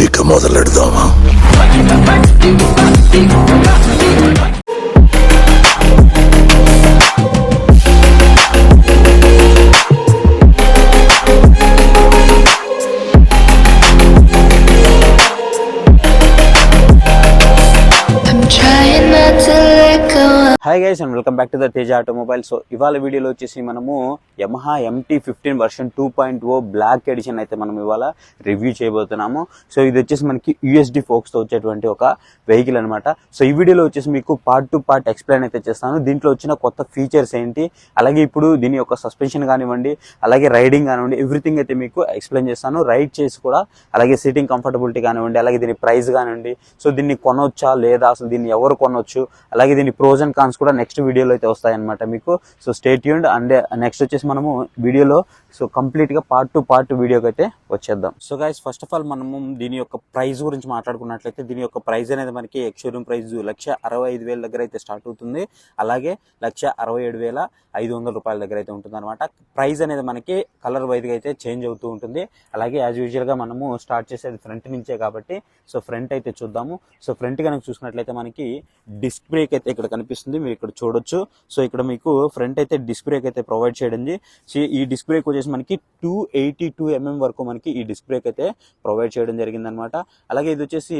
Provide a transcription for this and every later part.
ఇక మొదలెడదామా? Hi guys and welcome back to the Teja automobile. So ఇవాళ వీడియోలో వచ్చేసి మనము Yamaha Mt-15 version 2.0 black edition అయితే మనం ఇవాళ రివ్యూ చేయబోతున్నాము. సో ఇది వచ్చేసి మనకి USD ఫోక్స్తో వచ్చేటువంటి ఒక వెహికల్ అనమాట. సో ఈ వీడియోలో వచ్చేసి మీకు పార్ట్ టు పార్ట్ ఎక్స్ప్లెయిన్ అయితే చేస్తాను. దీంట్లో వచ్చిన కొత్త ఫీచర్స్ ఏంటి, అలాగే ఇప్పుడు దీని యొక్క సస్పెన్షన్ కానివ్వండి, అలాగే రైడింగ్ కానివ్వండి, ఎవ్రీథింగ్ అయితే మీకు ఎక్స్ప్లెయిన్ చేస్తాను. రైడ్ చేసి కూడా, అలాగే సీటింగ్ కంఫర్టబిలిటీ కానివ్వండి, అలాగే దీని ప్రైస్ కానివ్వండి, సో దీన్ని కొనొచ్చా లేదా, అసలు దీన్ని ఎవరు కొనొచ్చు, అలాగే దీని ప్రోస్ అండ్ కాన్స్ కూడా నెక్స్ట్ వీడియోలో అయితే వస్తాయన్నమాట మీకు. So stay tuned. And next వచ్చేసి మనము వీడియోలో సో కంప్లీట్ గా పార్ట్ టు పార్ట్ వీడియోకి అయితే వచ్చేద్దాం. So guys first of all మనము దీని యొక్క ప్రైస్ గురించి మాట్లాడుకున్నట్లయితే దీని యొక్క ప్రైస్ అనేది మనకి ఎక్స్షోరూమ్ ప్రైస్ 1,65,000 దగ్గర అయితే స్టార్ట్ అవుతుంది. అలాగే 1,67,500 రూపాయల దగ్గర అయితే ఉంటుంది అనమాట. ప్రైస్ అనేది మనకి కలర్ వైజ్ గా అయితే చేంజ్ అవుతూ ఉంటుంది. అలాగే యాజ్ యూజువల్ గా మనము స్టార్ట్ చేసేది ఫ్రంట్ నుంచే కాబట్టి సో ఫ్రంట్ అయితే చూద్దాము. సో ఫ్రంట్ కనుక చూసినట్లయితే మనకి డిస్క్ బ్రేక్ అయితే ఇక్కడ కనిపిస్తుంది, మీరు ఇక్కడ చూడొచ్చు. సో ఇక్కడ మీకు ఫ్రంట్ అయితే డిస్క్ బ్రేక్ అయితే ప్రొవైడ్ చేయడింది. సో ఈ డిస్క్ బ్రేక్ వచ్చేసి మనకి 282 mm వరకు మనకి ఈ డిస్క్ బ్రేక్ అయితే ప్రొవైడ్ చేయడం జరిగింది అనమాట. అలాగే ఇది వచ్చేసి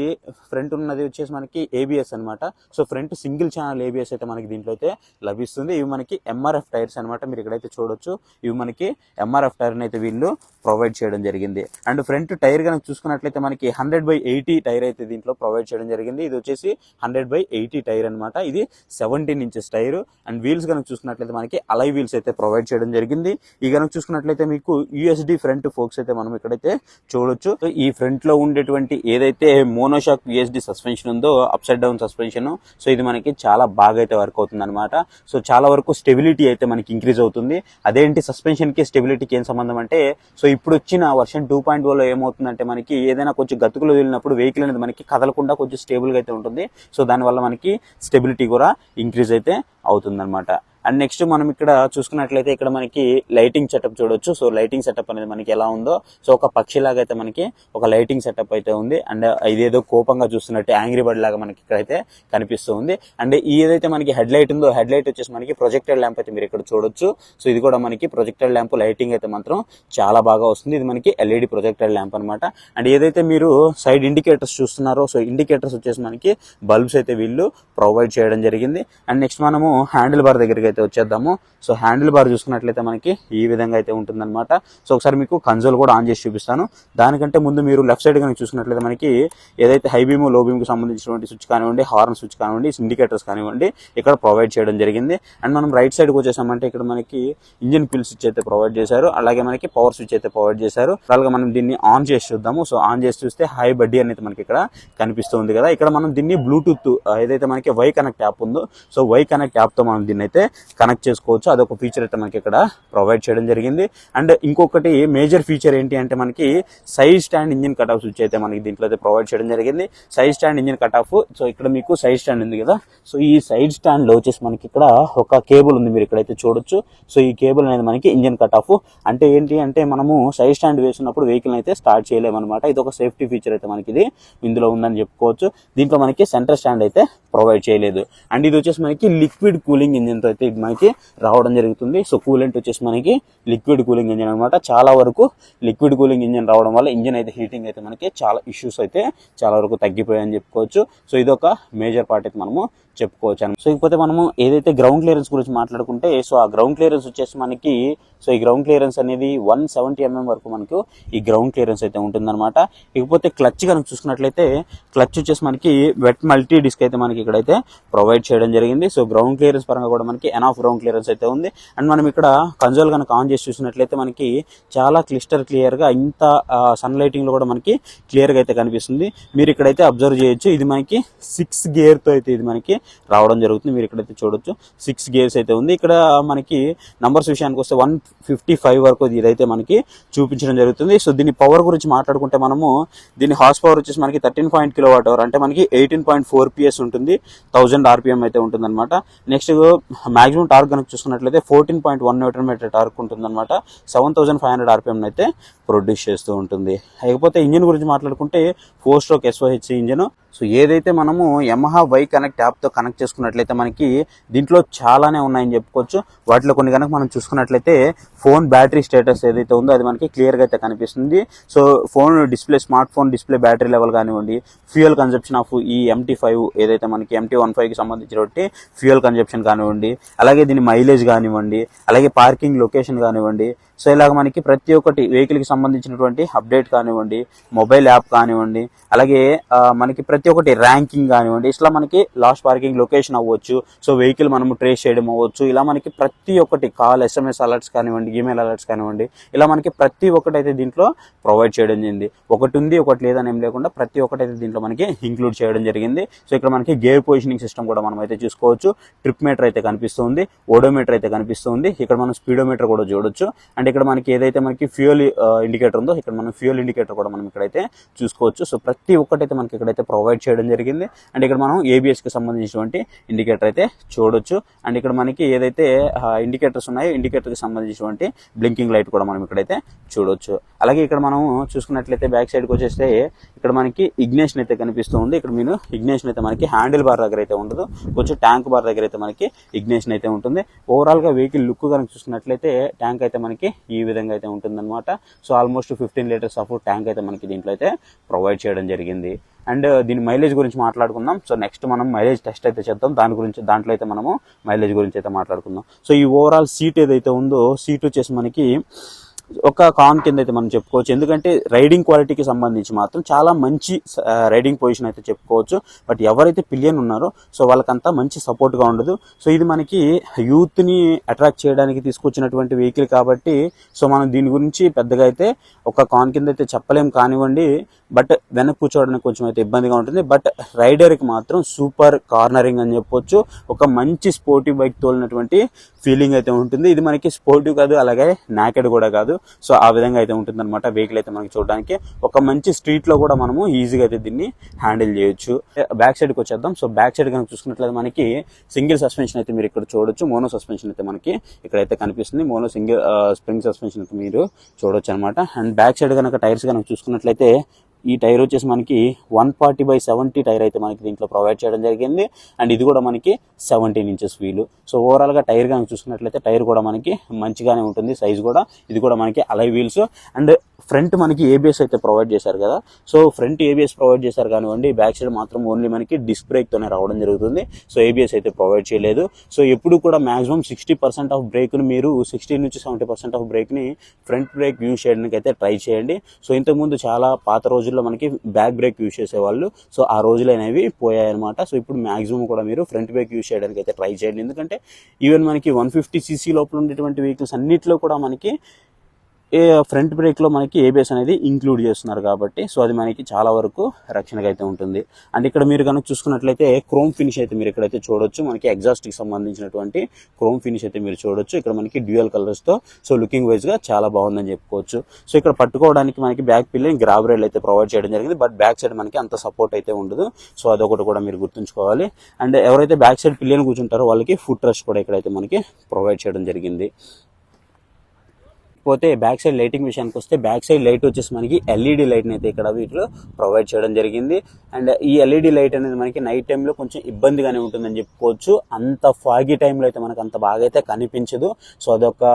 ఫ్రంట్ ఉన్నది వచ్చేసి మనకి ABS అనమాట. So front single channel ABS అయితే మనకి దీంట్లో అయితే లభిస్తుంది. ఇవి మనకి MRF టైర్స్ అనమాట, మీరు ఇక్కడైతే చూడొచ్చు. ఇవి మనకి MRF టైర్ అయితే వీళ్ళు ప్రొవైడ్ చేయడం జరిగింది. అండ్ ఫ్రంట్ టైర్ కనుక చూసుకున్నట్లయితే మనకి 100/80 టైర్ అయితే దీంట్లో ప్రొవైడ్ చేయడం జరిగింది. ఇది వచ్చేసి 100/80 టైర్ అనమాట. ఇది 17 ఇంచెస్ టైర్. అండ్ వీల్స్ కనుక చూసుకున్నట్లయితే మనకి అలై వీల్స్ అయితే ప్రొవైడ్ చేయడం జరిగింది. ఈ కనుక చూసుకున్నట్లయితే మీకు USD ఫ్రంట్ ఫోక్స్ అయితే మనం ఇక్కడైతే చూడొచ్చు. సో ఈ ఫ్రంట్ లో ఉండేటువంటి ఏదైతే మోనోషాక్ USD సస్పెన్షన్ ఉందో, up side down suspension, so ఇది మనకి చాలా బాగా అయితే వర్క్ అవుతుంది అనమాట. సో చాలా వరకు స్టెబిలిటీ అయితే మనకి ఇంక్రీజ్ అవుతుంది. అదేంటి సస్పెన్షన్ కి స్టెబిలిటీకి ఏం సంబంధం అంటే, సో ఇప్పుడు వచ్చిన వర్షన్ 2.0లో ఏమవుతుందంటే మనకి ఏదైనా కొంచెం గతుకులు వెళ్ళినప్పుడు వెహికల్ అనేది మనకి కదలకుండా కొంచెం స్టేబుల్ గా అయితే ఉంటుంది. సో దానివల్ల మనకి స్టెబిలిటీ కూడా ఇంక్రీజ్ అయితే అవుతుందన్నమాట. అండ్ నెక్స్ట్ మనం ఇక్కడ చూసుకున్నట్లయితే ఇక్కడ మనకి లైటింగ్ సెటప్ చూడొచ్చు. సో లైటింగ్ సెటప్ అనేది మనకి ఎలా ఉందో, సో ఒక పక్షిలాగా అయితే మనకి ఒక లైటింగ్ సెటప్ అయితే ఉంది. అండ్ ఇదేదో కోపంగా చూస్తున్నట్టు యాంగ్రీ బర్డ్ లాగా మనకి ఇక్కడైతే కనిపిస్తూ ఉంది. అండ్ ఏదైతే మనకి హెడ్ లైట్ ఉందో, హెడ్ లైట్ వచ్చేసి మనకి ప్రొజెక్టెడ్ ల్యాంప్ అయితే మీరు ఇక్కడ చూడొచ్చు. సో ఇది కూడా మనకి ప్రొజెక్టెడ్ ల్యాంప్ లైటింగ్ అయితే మాత్రం చాలా బాగా వస్తుంది. ఇది మనకి LED ప్రొజెక్టెడ్ ల్యాంప్ అనమాట. అండ్ ఏదైతే మీరు సైడ్ ఇండికేటర్స్ చూస్తున్నారో, సో ఇండికేటర్స్ వచ్చేసి మనకి బల్బ్స్ అయితే వీళ్ళు ప్రొవైడ్ చేయడం జరిగింది. అండ్ నెక్స్ట్ మనము హ్యాండిల్ బార్ దగ్గరికి అయితే వచ్చేద్దాము. సో హ్యాండిల్ బార్ చూసుకున్నట్లయితే మనకి ఈ విధంగా అయితే ఉంటుందన్నమాట. సో ఒకసారి మీకు కన్సోల్ కూడా ఆన్ చేసి చూపిస్తాను. దానికంటే ముందు మీరు లెఫ్ట్ సైడ్ కనుక చూసుకున్నట్లయితే మనకి ఏదైతే హై బీమ్ లో బీమ్ కి సంబంధించినటువంటి స్విచ్ కానివ్వండి, హార్న్ స్విచ్ కానివ్వండి, ఇండికేటర్స్ కానివ్వండి ఇక్కడ ప్రొవైడ్ చేయడం జరిగింది. అండ్ మనం రైట్ సైడ్ కి వచ్చేసామంటే ఇక్కడ మనకి ఇంజిన్ ఫిల్ స్విచ్ అయితే ప్రొవైడ్ చేశారు. అలాగే మనకి పవర్ స్విచ్ అయితే ప్రొవైడ్ చేశారు. అలాగే మనం దీన్ని ఆన్ చేసి చూద్దాము. సో ఆన్ చేసి చూస్తే హై బడ్డీ అనేది మనకి ఇక్కడ కనిపిస్తుంది కదా. ఇక్కడ మనం దీన్ని బ్లూటూత్ ఏదైతే మనకి వై కనెక్ట్ యాప్ ఉందో, సో వై కనెక్ట్ యాప్ తో మనం దీన్ని అయితే కనెక్ట్ చేసుకోవచ్చు. అదొక ఫీచర్ అయితే మనకి ఇక్కడ ప్రొవైడ్ చేయడం జరిగింది. అండ్ ఇంకొకటి మేజర్ ఫీచర్ ఏంటి అంటే మనకి side stand engine cut off switch అయితే మనకి దీంట్లో అయితే ప్రొవైడ్ చేయడం జరిగింది. Side stand engine cut off. So ఇక్కడ మీకు సైడ్ స్టాండ్ ఉంది కదా. సో ఈ సైడ్ స్టాండ్ లో వచ్చేసి మనకి ఇక్కడ ఒక కేబుల్ ఉంది, మీరు ఇక్కడైతే చూడొచ్చు. సో ఈ కేబుల్ అనేది మనకి ఇంజిన్ కట్ ఆఫ్. అంటే ఏంటి అంటే మనము సైడ్ స్టాండ్ వేసినప్పుడు వెహికల్ అయితే స్టార్ట్ చేయలేమన్నమాట. ఇది ఒక సేఫ్టీ ఫీచర్ అయితే మనకి ఇది ఇందులో ఉందని చెప్పుకోవచ్చు. దీంట్లో మనకి సెంటర్ స్టాండ్ అయితే ప్రొవైడ్ చేయలేదు. అండ్ ఇది వచ్చేసి మనకి లిక్విడ్ కూలింగ్ ఇంజిన్ తో అయితే ఇది మనకి రావడం జరుగుతుంది. సో కూలెంట్ వచ్చేసి మనకి లిక్విడ్ కూలింగ్ ఇంజిన్ అనమాట. చాలా వరకు లిక్విడ్ కూలింగ్ ఇంజిన్ రావడం వల్ల ఇంజిన్ అయితే హీటింగ్ అయితే మనకి చాలా ఇష్యూస్ అయితే చాలా వరకు తగ్గిపోయాయని చెప్పుకోవచ్చు. సో ఇదొక మేజర్ పార్ట్ అయితే మనము చెప్పుకోవచ్చు. సో ఇకపోతే మనము ఏదైతే గ్రౌండ్ క్లియరెన్స్ గురించి మాట్లాడుకుంటే, సో ఆ గ్రౌండ్ క్లియరెన్స్ వచ్చేసి మనకి, సో ఈ గ్రౌండ్ క్లియరెన్స్ అనేది 170 mm వరకు మనకు ఈ గ్రౌండ్ క్లియరెన్స్ అయితే ఉంటుందన్నమాట. ఇకపోతే క్లచ్ కనుక చూసుకున్నట్లయితే క్లచ్ వచ్చేసి మనకి వెట్ మల్టీ డిస్క్ అయితే మనకి ఇక్కడైతే ప్రొవైడ్ చేయడం జరిగింది. సో గ్రౌండ్ క్లియరెన్స్ పరంగా కూడా మనకి ఎనాఫ్ గ్రౌండ్ క్లియరెన్స్ అయితే ఉంది. అండ్ మనం ఇక్కడ కన్సోల్ కనుక ఆన్ చేసి చూసినట్లయితే మనకి చాలా క్లియర్ గా ఇంత సన్ లైటింగ్ లో కూడా మనకి క్లియర్ గా అయితే కనిపిస్తుంది. మీరు ఇక్కడైతే అబ్జర్వ్ చేయొచ్చు. ఇది మనకి 6 గేర్ తో అయితే ఇది మనకి రావడం జరుగుతుంది. మీరు ఇక్కడైతే చూడొచ్చు 6 గేర్స్ అయితే ఉంది. ఇక్కడ మనకి నంబర్స్ విషయానికి వస్తే 155 వరకు ఇదైతే మనకి చూపించడం జరుగుతుంది. సో దీని పవర్ గురించి మాట్లాడుకుంటే మనము దీని హార్స్ పవర్ వచ్చేసి మనకి 13 kWh అంటే మనకి 18.4 PS ఉంటుంది. 1000 RPM అయితే ఉంటుంది అనమాట. నెక్స్ట్ మాక్సిమం టార్క్ కనుక చూసుకున్నట్లయితే 14.1 Nm టార్క్ ఉంటుంది అనమాట. 7500 RPM అయితే ప్రొడ్యూస్ చేస్తూ ఉంటుంది. లేకపోతే ఇంజిన్ గురించి మాట్లాడుకుంటే 4-stroke SOHC ఇంజిన్. సో ఏదైతే మనము యమహా వై కనెక్ట్ యాప్తో కనెక్ట్ చేసుకున్నట్లయితే మనకి దీంట్లో చాలానే ఉన్నాయని చెప్పుకోవచ్చు. వాటిలో కొన్ని కనుక మనం చూసుకున్నట్లయితే ఫోన్ బ్యాటరీ స్టేటస్ ఏదైతే ఉందో అది మనకి క్లియర్గా అయితే కనిపిస్తుంది. So phone display, smart phone display battery level కానివ్వండి, ఫ్యూయల్ కన్జప్షన్ ఆఫ్ ఈ Mt-5 ఏదైతే మనకి Mt-15కి సంబంధించినటువంటి ఫ్యూయల్ కన్జప్షన్ కానివ్వండి, అలాగే దీని మైలేజ్ కానివ్వండి, అలాగే పార్కింగ్ లొకేషన్ కానివ్వండి. సో ఇలాగ మనకి ప్రతి ఒక్కటి వెహికల్కి సంబంధించినటువంటి అప్డేట్ కానివ్వండి, మొబైల్ యాప్ కానివ్వండి, అలాగే మనకి ప్రతి ఒక్కటి ర్యాంకింగ్ కానివ్వండి, ఇట్లా మనకి లాస్ట్ పార్కింగ్ లొకేషన్ అవ్వచ్చు, సో వెహికల్ మనము ట్రేస్ చేయడం అవ్వచ్చు, ఇలా మనకి ప్రతి ఒక్కటి కాల్, SMS అలర్ట్స్ కానివ్వండి, ఈమెయిల్ అలర్ట్స్ కానివ్వండి, ఇలా మనకి ప్రతి ఒక్కటి అయితే దీంట్లో ప్రొవైడ్ చేయడం జరిగింది. ఒకటి ఉంది ఒకటి లేదని ఏం లేకుండా ప్రతి ఒక్కటి అయితే దీంట్లో మనకి ఇంక్లూడ్ చేయడం జరిగింది. సో ఇక్కడ మనకి గేర్ పొజిషనింగ్ సిస్టమ్ కూడా మనం అయితే చూసుకోవచ్చు. ట్రిప్ మీటర్ అయితే కనిపిస్తుంది, ఓడోమీటర్ అయితే కనిపిస్తుంది. ఇక్కడ మనం స్పీడోమీటర్ కూడా చూడొచ్చు. అండ్ ఇక్కడ మనకి ఏదైతే మనకి ఫ్యూయల్ ఇండికేటర్ ఉందో ఇక్కడ మనం ఫ్యూయల్ ఇండికేటర్ కూడా మనం ఇక్కడైతే చూసుకోవచ్చు. సో ప్రతి ఒక్కటైతే మనకి ఇక్కడైతే ప్రొవైడ్ చేయడం జరిగింది. అండ్ ఇక్కడ మనం ABS కి సంబంధించినటువంటి ఇండికేటర్ అయితే చూడొచ్చు. అండ్ ఇక్కడ మనకి ఏదైతే ఇండికేటర్స్ ఉన్నాయో ఇండికేటర్ కి సంబంధించినటువంటి బ్లింకింగ్ లైట్ కూడా మనం ఇక్కడైతే చూడొచ్చు. అలాగే ఇక్కడ మనం చూసుకున్నట్లయితే బ్యాక్ సైడ్కి వచ్చేస్తే ఇక్కడ మనకి ఇగ్నిషన్ అయితే కనిపిస్తూ ఉంది. ఇక్కడ మీరు ఇగ్నిషన్ అయితే మనకి హ్యాండిల్ బార్ దగ్గర అయితే ఉండదు, కొంచెం ట్యాంక్ బార్ దగ్గర అయితే మనకి ఇగ్నిషన్ అయితే ఉంటుంది. ఓవరాల్ గా వెహికల్ లుక్ కనుక చూసుకున్నట్లయితే ట్యాంక్ అయితే మనకి ఈ విధంగా అయితే ఉంటుందన్నమాట. So almost 15 litres of tank అయితే మనకి దీంట్లో అయితే ప్రొవైడ్ చేయడం జరిగింది. అండ్ దీని మైలేజ్ గురించి మాట్లాడుకుందాం. సో నెక్స్ట్ మనం మైలేజ్ టెస్ట్ అయితే చేద్దాం. దాంట్లో అయితే మనము మైలేజ్ గురించి అయితే మాట్లాడుకుందాం. సో ఈ ఓవరాల్ సీట్ ఏదైతే ఉందో సీట్ వచ్చేసి మనకి ఒక కాన్ కింద అయితే మనం చెప్పుకోవచ్చు. ఎందుకంటే రైడింగ్ క్వాలిటీకి సంబంధించి మాత్రం చాలా మంచి రైడింగ్ పొజిషన్ అయితే చెప్పుకోవచ్చు. బట్ ఎవరైతే పిలియన్ ఉన్నారో సో వాళ్ళకంతా మంచి సపోర్ట్గా ఉండదు. సో ఇది మనకి యూత్ని అట్రాక్ట్ చేయడానికి తీసుకొచ్చినటువంటి వెహికల్ కాబట్టి సో మనం దీని గురించి పెద్దగా అయితే ఒక కాన్ కింద అయితే చెప్పలేం కానివ్వండి. బట్ వెనక్కి కూర్చోవడానికి కొంచెం అయితే ఇబ్బందిగా ఉంటుంది. బట్ రైడర్కి మాత్రం సూపర్ కార్నరింగ్ అని చెప్పొచ్చు. ఒక మంచి స్పోర్టివ్ బైక్ తోలినటువంటి ఫీలింగ్ అయితే ఉంటుంది. ఇది మనకి స్పోర్టివ్ కాదు, అలాగే నాకెడ్ కూడా కాదు. సో ఆ విధంగా అయితే ఉంటుంది అనమాట వెహికల్ అయితే మనకి చూడడానికి. ఒక మంచి స్ట్రీట్ లో కూడా మనము ఈజీగా అయితే దీన్ని హ్యాండిల్ చేయొచ్చు. బ్యాక్ సైడ్కి వచ్చేద్దాం. సో బ్యాక్ సైడ్ కనుక చూసుకున్నట్లయితే మనకి సింగిల్ సస్పెన్షన్ అయితే మీరు ఇక్కడ చూడొచ్చు. మోనో సస్పెన్షన్ అయితే మనకి ఇక్కడైతే కనిపిస్తుంది. మోనో సింగిల్ స్ప్రింగ్ సస్పెన్షన్ అయితే మీరు చూడొచ్చు అనమాట. అండ్ బ్యాక్ సైడ్ కనుక టైర్స్ కనుక చూసుకున్నట్లయితే ఈ టైర్ వచ్చేసి మనకి 140/70 టైర్ అయితే మనకి దీంట్లో ప్రొవైడ్ చేయడం జరిగింది. అండ్ ఇది కూడా మనకి 17 ఇంచెస్ వీలు. సో ఓవరాల్ గా టైర్ కనుక చూసుకున్నట్లయితే టైర్ కూడా మనకి మంచిగానే ఉంటుంది, సైజ్ కూడా. ఇది కూడా మనకి అలై వీల్స్. అండ్ ఫ్రంట్ మనకి ABS అయితే ప్రొవైడ్ చేశారు కదా. సో ఫ్రంట్ ABS ప్రొవైడ్ చేశారు కానివ్వండి, బ్యాక్ సైడ్ మాత్రం ఓన్లీ మనకి డిస్క్ బ్రేక్ తోనే రావడం జరుగుతుంది. సో ABS అయితే ప్రొవైడ్ చేయలేదు. సో ఎప్పుడు కూడా మాక్సిమం 60% ఆఫ్ బ్రేక్ ని మీరు 60 నుంచి 70% ఆఫ్ బ్రేక్ ని ఫ్రంట్ బ్రేక్ యూజ్ చేయడానికి అయితే ట్రై చేయండి. సో ఇంతకుముందు చాలా పాత రోజుల్లో మనకి బ్యాక్ బ్రేక్ యూజ్ చేసేవాళ్ళు. సో ఆ రోజులు అనేవి పోయాయన్నమాట. సో ఇప్పుడు మాక్సిమం కూడా మీరు ఫ్రంట్ బ్రేక్ యూజ్ చేయడానికి అయితే ట్రై చేయండి. ఎందుకంటే ఈవెన్ మనకి 150cc లోపల ఉండేటువంటి వెహికల్స్ అన్నిట్లో కూడా మనకి ఫ్రంట్ బ్రేక్ లో మనకి ABS అనేది ఇంక్లూడ్ చేస్తున్నారు కాబట్టి సో అది మనకి చాలా వరకు రక్షణగా అయితే ఉంటుంది. అండ్ ఇక్కడ మీరు కనుక చూసుకున్నట్లయితే క్రోమ్ ఫినిష్ అయితే మీరు ఇక్కడైతే చూడొచ్చు. మనకి ఎగ్జాస్ట్ కి సంబంధించినటువంటి క్రోమ్ ఫినిష్ అయితే మీరు చూడొచ్చు. ఇక్కడ మనకి డ్యూయల్ కలర్స్ తో సో లుకింగ్ వైజ్ గా చాలా బాగుందని చెప్పుకోవచ్చు. సో ఇక్కడ పట్టుకోవడానికి మనకి బ్యాక్ పిల్లర్ గ్రాబ్ రైల్ అయితే ప్రొవైడ్ చేయడం జరిగింది. బట్ బ్యాక్ సైడ్ మనకి అంత సపోర్ట్ అయితే ఉండదు. సో అదొకటి కూడా మీరు గుర్తుంచుకోవాలి. అండ్ ఎవరైతే బ్యాక్ సైడ్ పిల్లర్ కూర్చుంటారో వాళ్ళకి ఫుట్ రెస్ట్ కూడా ఇక్కడైతే మనకి ప్రొవైడ్ చేయడం జరిగింది. పోతే బ్యాక్ సైడ్ లైటింగ్ విషయానికి వస్తే బ్యాక్ సైడ్ లైట్ వచ్చేసి మనకి LED లైట్ అయితే ఇక్కడ వీటిలో ప్రొవైడ్ చేయడం జరిగింది. అండ్ ఈ LED లైట్ అనేది మనకి నైట్ టైంలో కొంచెం ఇబ్బందిగానే ఉంటుందని చెప్పుకోవచ్చు. అంత ఫాగీ టైంలో అయితే మనకు అంత బాగా అయితే కనిపించదు. సో అదొక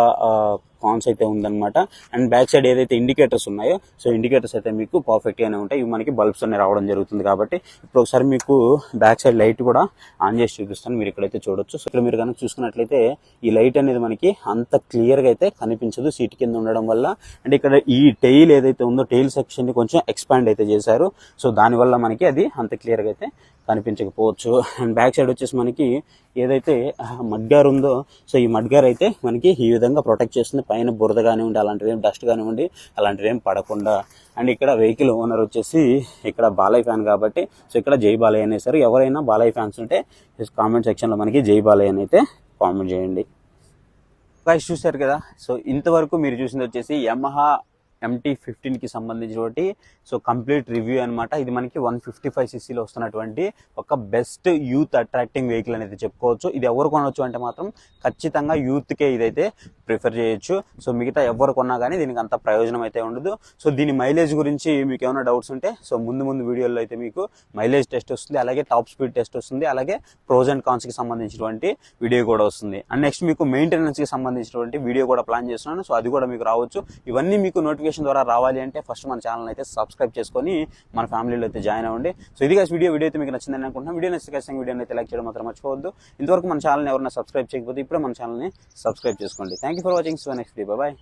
కాన్స్ అయితే ఉందన్నమాట. అండ్ బ్యాక్ సైడ్ ఏదైతే ఇండికేటర్స్ ఉన్నాయో సో ఇండికేటర్స్ అయితే మీకు పర్ఫెక్ట్ గానే ఉంటాయి. ఇవి మనకి బల్బ్స్ అనే రావడం జరుగుతుంది కాబట్టి ఇప్పుడు ఒకసారి మీకు బ్యాక్ సైడ్ లైట్ కూడా ఆన్ చేసి చూపిస్తాను. మీరు ఇక్కడైతే చూడొచ్చు. సో ఇక్కడ మీరు కనుక చూసుకున్నట్లయితే ఈ లైట్ అనేది మనకి అంత క్లియర్ గా అయితే కనిపించదు సీట్ కింద ఉండడం వల్ల. అండ్ ఇక్కడ ఈ టెయిల్ ఏదైతే ఉందో టెయిల్ సెక్షన్ ని కొంచెం ఎక్స్పాండ్ అయితే చేశారు. సో దానివల్ల మనకి అది అంత క్లియర్ గా అయితే కనిపించకపోవచ్చు. అండ్ బ్యాక్ సైడ్ వచ్చేసి మనకి ఏదైతే మడ్గార్ ఉందో సో ఈ మడ్గార్ అయితే మనకి ఈ విధంగా ప్రొటెక్ట్ చేస్తుంది. పైన బురద కానివ్వండి, అలాంటివి ఏం డస్ట్ కానివ్వండి, అలాంటివి ఏం పడకుండా. అండ్ ఇక్కడ వెహికల్ ఓనర్ వచ్చేసి ఇక్కడ బాలయ్య ఫ్యాన్ కాబట్టి సో ఇక్కడ జై బాలయ్య అనేసారు. ఎవరైనా బాలయ్య ఫ్యాన్స్ ఉంటే కామెంట్ సెక్షన్లో మనకి జై బాలయ్య అని అయితే కామెంట్ చేయండి. గైస్ చూశారు కదా, సో ఇంతవరకు మీరు చూసింది వచ్చేసి యమహా MT-15కి సంబంధించినటువంటి సో కంప్లీట్ రివ్యూ అనమాట. ఇది మనకి 155cc వస్తున్నటువంటి ఒక బెస్ట్ యూత్ అట్రాక్టింగ్ వెహికల్ అనేది చెప్పుకోవచ్చు. ఇది ఎవరు కొనవచ్చు అంటే మాత్రం ఖచ్చితంగా యూత్కే ఇదైతే ప్రిఫర్ చేయొచ్చు. సో మిగతా ఎవరు కొన్నా కానీ దీనికి అంత ప్రయోజనం అయితే ఉండదు. సో దీని మైలేజ్ గురించి మీకు ఏమైనా డౌట్స్ ఉంటే సో ముందు వీడియోలో అయితే మీకు మైలేజ్ టెస్ట్ వస్తుంది, అలాగే టాప్ స్పీడ్ టెస్ట్ వస్తుంది, అలాగే ప్రోస్ అండ్ కాన్స్కి సంబంధించినటువంటి వీడియో కూడా వస్తుంది. అండ్ నెక్స్ట్ మీకు మెయింటెనెన్స్కి సంబంధించినటువంటి వీడియో కూడా ప్లాన్ చేస్తున్నాను. సో అది కూడా మీకు రావచ్చు. ఇవన్నీ మీకు నోటిఫికేషన్ ద్వారా రావాలి అంటే ఫస్ట్ మన ఛానల్ అయితే సబ్స్క్రైబ్ చేసుకొని మన ఫ్యామిలీలో అయితే జాయిన్ అవ్వండి. సో ఇది వీడియో అయితే మీకు నచ్చిందని అనుకుంటున్నాను. వీడియో నచ్చితే ఖచ్చితంగా వీడియోని అయితే లైక్ చేయడం మాత్రం మర్చిపోవద్దు. ఇంతవరకు మన ఛానల్ని ఎవరైనా సబ్స్క్రైబ్ చేయకపోతే ఇప్పుడే మన ఛానల్ని సబ్స్క్రైబ్ చేసుకోండి. Thank you for watching. So next video, bye.